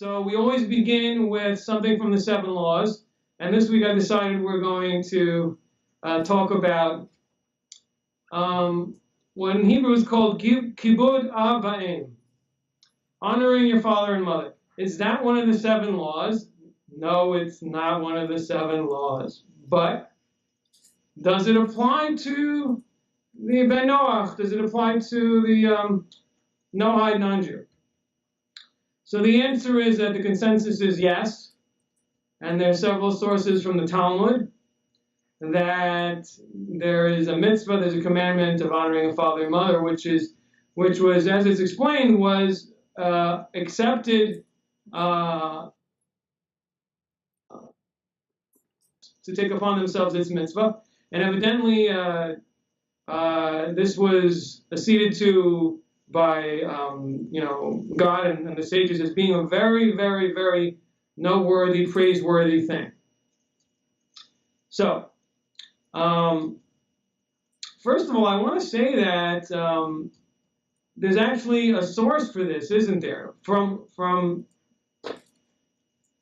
So we always begin with something from the 7 laws. And this week I decided we're going to talk about what in Hebrew is called kibud av va'em, honoring your father and mother. Is that one of the 7 laws? No, it's not one of the 7 laws. But does it apply to the Bnei Noach? Does it apply to the Noahide non-Jew? So the answer is that the consensus is yes. And there are several sources from the Talmud that there is a mitzvah, there's a commandment of honoring a father and mother, which was, as it's explained, was accepted to take upon themselves this mitzvah. And evidently, this was acceded to by God and the sages as being a very, very, very noteworthy, praiseworthy thing. So, first of all, I want to say that there's actually a source for this, isn't there? From the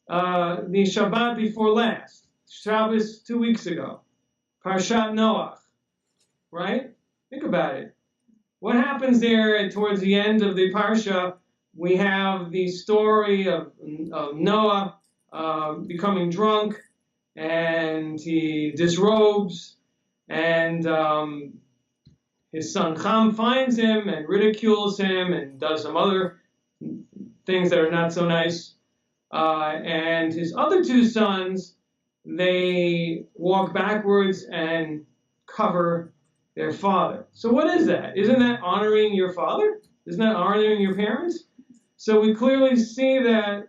Shabbat before last, Shabbos 2 weeks ago, Parshat Noach, right? Think about it. What happens there towards the end of the Parsha? We have the story of Noah becoming drunk, and he disrobes, and his son Ham finds him and ridicules him and does some other things that are not so nice. And his other 2 sons, they walk backwards and cover their father. So what is that? Isn't that honoring your father? Isn't that honoring your parents? So we clearly see that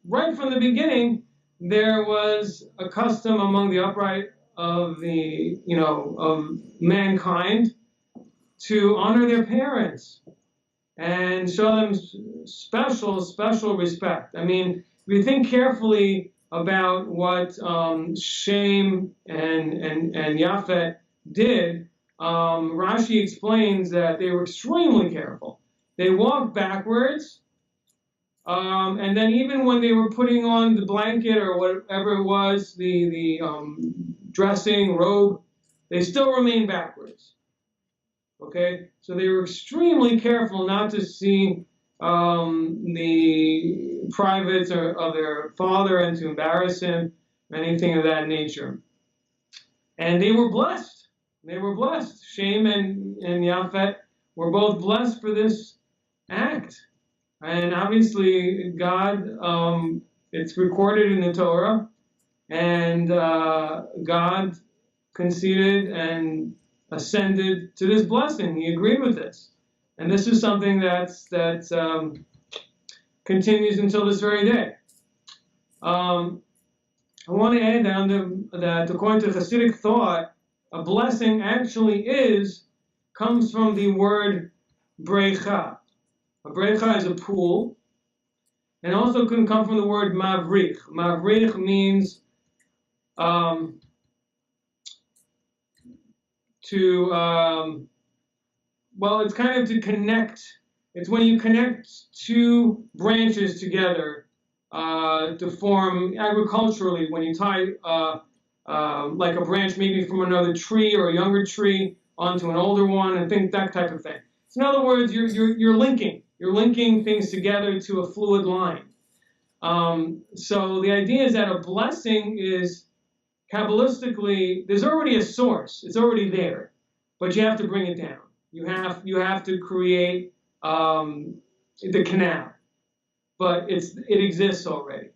right from the beginning, there was a custom among the upright of of mankind to honor their parents and show them special respect. I mean, if you think carefully about what Shem and Yafet did, Rashi explains that they were extremely careful. They walked backwards, and then even when they were putting on the blanket or whatever it was, the dressing, robe, they still remained backwards. Okay? So they were extremely careful not to see the privates of their father and to embarrass him, anything of that nature. And they were blessed. They were blessed. Shem and Yafet were both blessed for this act. And obviously, God, it's recorded in the Torah, and God conceded and ascended to this blessing. He agreed with this. And this is something that continues until this very day. I want to add that according to Hasidic thought, a blessing actually comes from the word brecha. A brecha is a pool, and also can come from the word mavrich. Mavrich means it's kind of to connect. It's when you connect 2 branches together to form agriculturally, when you tie like a branch maybe from another tree or a younger tree onto an older one, and think that type of thing. So in other words, you're linking things together to a fluid line. So the idea is that a blessing is, Kabbalistically, there's already a source. It's already there, but you have to bring it down. You have to create the canal, but it exists already.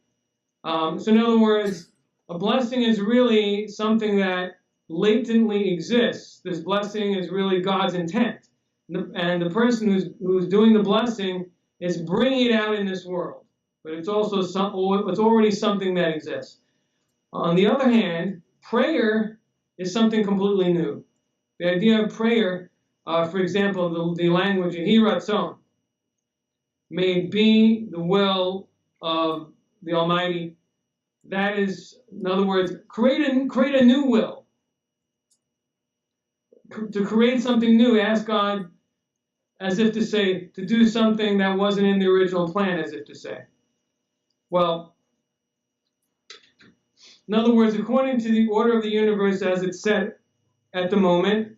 So in other words, a blessing is really something that latently exists. This blessing is really God's intent. And the person who's doing the blessing is bringing it out in this world. But it's also it's already something that exists. On the other hand, prayer is something completely new. The idea of prayer, for example, the language Yehi Ratzon, may it be the will of the Almighty. That is, in other words, create a new will. To create something new, ask God, as if to say, to do something that wasn't in the original plan, as if to say. Well, in other words, according to the order of the universe as it's set at the moment,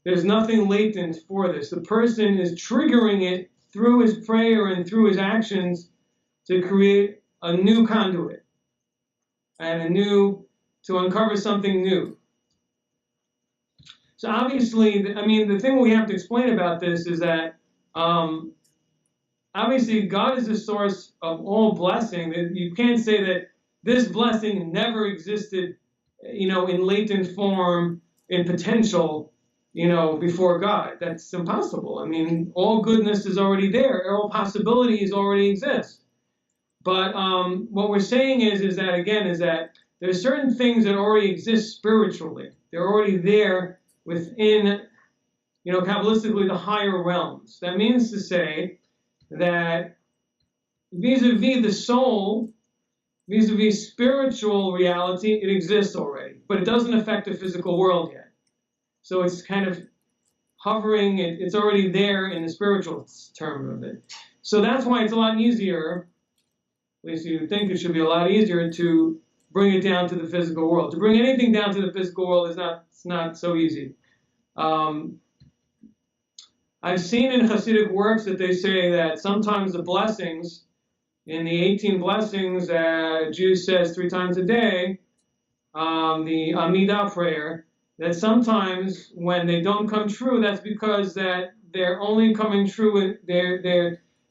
there's nothing latent for this. The person is triggering it through his prayer and through his actions to create a new conduit and to uncover something new. So obviously, I mean, the thing we have to explain about this is that obviously God is the source of all blessing. You can't say that this blessing never existed, in latent form, in potential, before God. That's impossible. I mean, all goodness is already there. All possibilities already exist. But what we're saying is that there's certain things that already exist spiritually. They're already there within, Kabbalistically, the higher realms. That means to say that vis-a-vis the soul, vis-a-vis spiritual reality, it exists already. But it doesn't affect the physical world yet. So it's kind of hovering, it's already there in the spiritual term of it. So that's why it's a lot easier, at least you would think it should be a lot easier, to bring it down to the physical world. To bring anything down to the physical world it's not so easy. I've seen in Hasidic works that they say that sometimes the blessings, in the 18 blessings that a Jew says 3 times a day, the Amidah prayer, that sometimes when they don't come true, that's because that they're only coming true.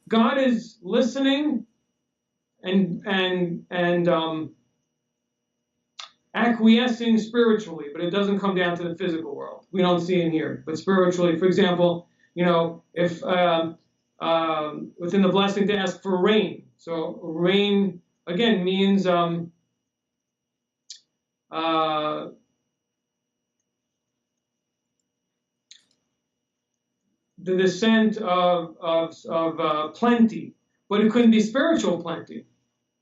God is listening and acquiescing spiritually, but it doesn't come down to the physical world. We don't see it here, but spiritually, for example, if within the blessing to ask for rain. So rain again means the descent of plenty, but it couldn't be spiritual plenty.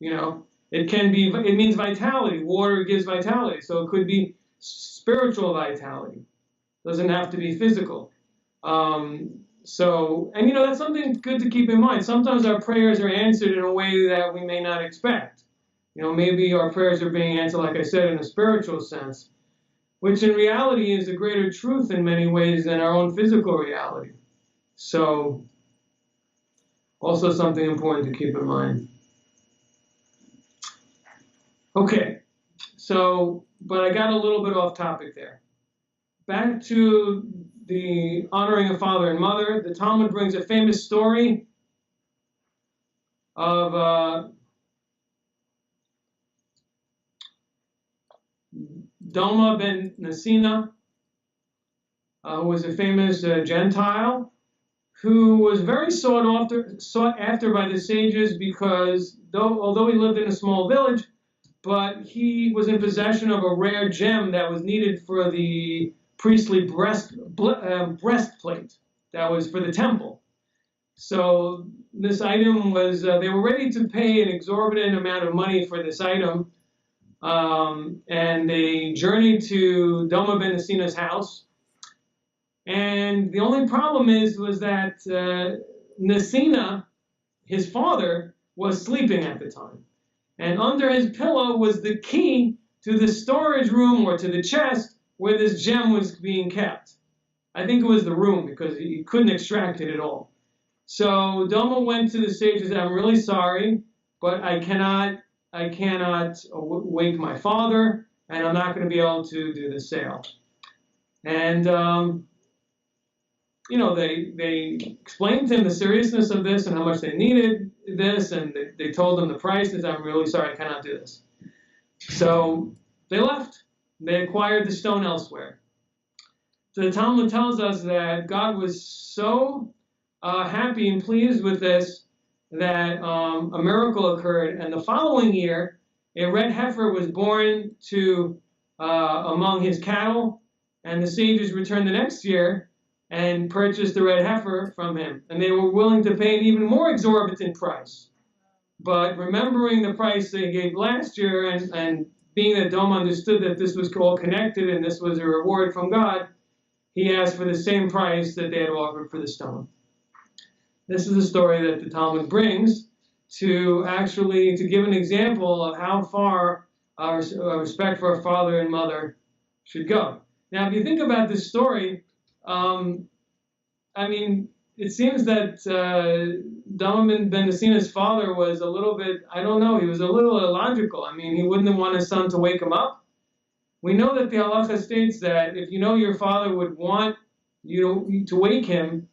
It means vitality. Water gives vitality, so it could be spiritual vitality. It doesn't have to be physical. That's something good to keep in mind. Sometimes our prayers are answered in a way that we may not expect. Maybe our prayers are being answered, like I said, in a spiritual sense, which in reality is a greater truth in many ways than our own physical reality. So, also something important to keep in mind. Okay, but I got a little bit off topic there. Back to the honoring of father and mother. The Talmud brings a famous story of Doma ben Nasina, who was a famous Gentile, who was very sought after by the sages because although he lived in a small village, but he was in possession of a rare gem that was needed for the priestly breastplate that was for the temple. So this item was, they were ready to pay an exorbitant amount of money for this item, and they journeyed to Doma ben Nasina's house. And the only problem was that Nasina, his father, was sleeping at the time. And under his pillow was the key to the storage room or to the chest where this gem was being kept. I think it was the room because he couldn't extract it at all. So Doma went to the sages and said, I'm really sorry, but I cannot wake my father, and I'm not going to be able to do the sale. And they explained to him the seriousness of this and how much they needed this, and they told him the price, and said, I'm really sorry, I cannot do this. So they left. They acquired the stone elsewhere. So the Talmud tells us that God was so happy and pleased with this that a miracle occurred, and the following year, a red heifer was born to among his cattle, and the sages returned the next year and purchased the red heifer from him. And they were willing to pay an even more exorbitant price. But remembering the price they gave last year, and being that Doma understood that this was all connected and this was a reward from God, he asked for the same price that they had offered for the stone. This is a story that the Talmud brings to actually to give an example of how far our respect for our father and mother should go. Now, if you think about this story, I mean, it seems that Donovan Ben Nasina's father was a little bit, I don't know, he was a little illogical. I mean, he wouldn't have wanted his son to wake him up. We know that the halacha states that if you know your father would want you to wake him,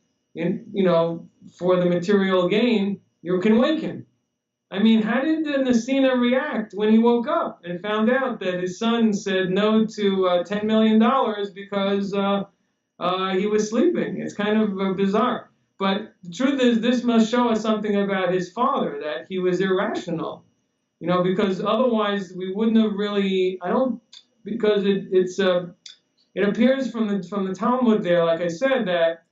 for the material gain, you can wake him. I mean, how did the Nasina react when he woke up and found out that his son said no to $10 million because he was sleeping? It's kind of bizarre. But the truth is, this must show us something about his father, that he was irrational. Because otherwise we wouldn't have really, because it appears from the Talmud there, like I said, that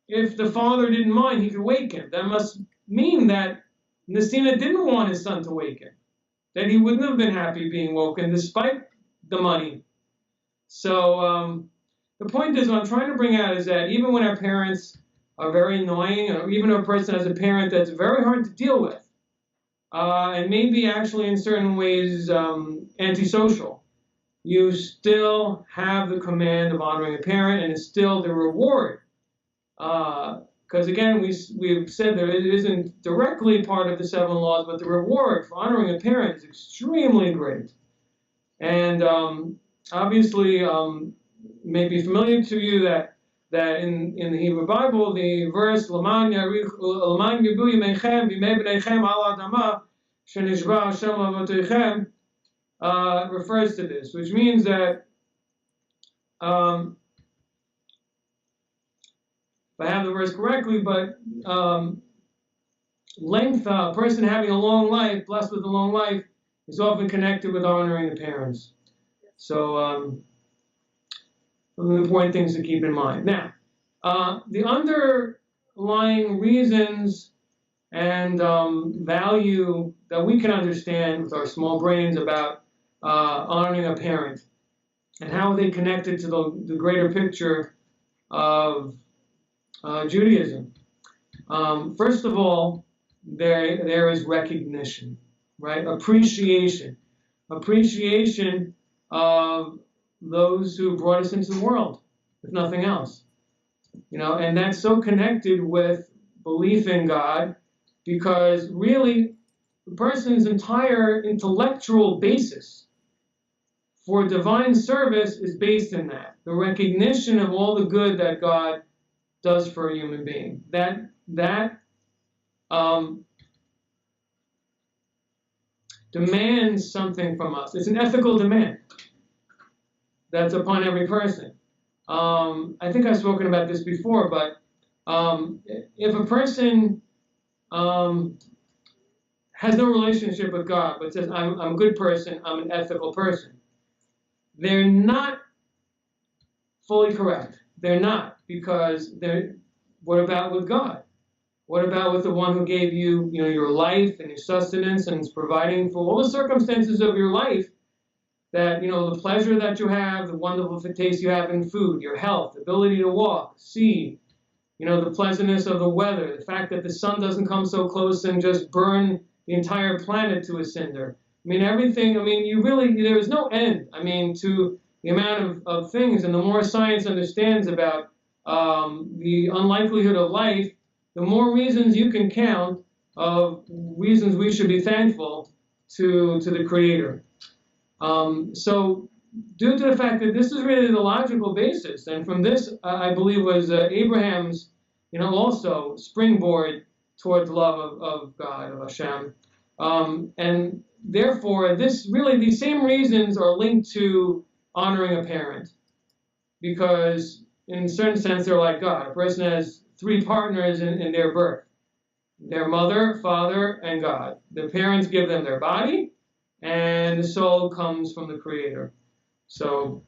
if the father didn't mind, he could wake him. That must mean that Nasina didn't want his son to wake him, that he wouldn't have been happy being woken despite the money. So the point is, what I'm trying to bring out is that even when our parents are very annoying, or even if a person has a parent that's very hard to deal with, and maybe actually in certain ways antisocial, you still have the command of honoring a parent, and it's still the reward. Because again, we've said that it isn't directly part of the 7 laws, but the reward for honoring a parent is extremely great. And obviously, may be familiar to you that in the Hebrew Bible, the verse "L'man yibu yimeichem v'yimei b'neichem al adama shenishba Hashem avoteichem" refers to this, which means that if I have the verse correctly, but length, a person having a long life, blessed with a long life, is often connected with honoring the parents. So, some of the important things to keep in mind. Now, the underlying reasons and value that we can understand with our small brains about honoring a parent and how they connected to the greater picture of Judaism. First of all, there is recognition, right? Appreciation of those who brought us into the world, if nothing else. And that's so connected with belief in God, because really the person's entire intellectual basis for divine service is based in that, the recognition of all the good that God does for a human being. That demands something from us. It's an ethical demand that's upon every person. I think I've spoken about this before, but if a person has no relationship with God, but says, I'm a good person, I'm an ethical person, they're not fully correct. They're not, because what about with God? What about with the one who gave you, your life and your sustenance and is providing for all the circumstances of your life, that, the pleasure that you have, the wonderful taste you have in food, your health, ability to walk, see, the pleasantness of the weather, the fact that the sun doesn't come so close and just burn the entire planet to a cinder. Everything, there is no end, to the amount of things. And the more science understands about the unlikelihood of life, the more reasons you can count of reasons we should be thankful to the Creator. So due to the fact that this is really the logical basis, and from this, I believe, was Abraham's, also springboard towards love of God, of Hashem. And therefore, these same reasons are linked to honoring a parent, because in a certain sense, they're like God. A person has 3 partners in their birth: their mother, father, and God. The parents give them their body, and the soul comes from the Creator. So,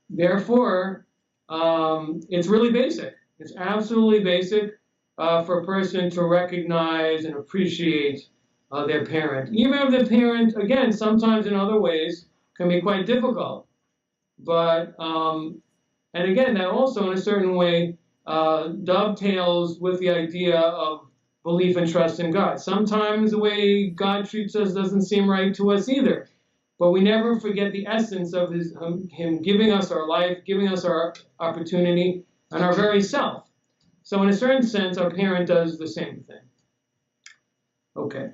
therefore, it's really basic. It's absolutely basic for a person to recognize and appreciate their parent. Even if the parent, again, sometimes in other ways, can be quite difficult. But, and again, that also in a certain way dovetails with the idea of belief and trust in God. Sometimes the way God treats us doesn't seem right to us either. But we never forget the essence of Him giving us our life, giving us our opportunity, and our very self. So in a certain sense, our parent does the same thing. Okay.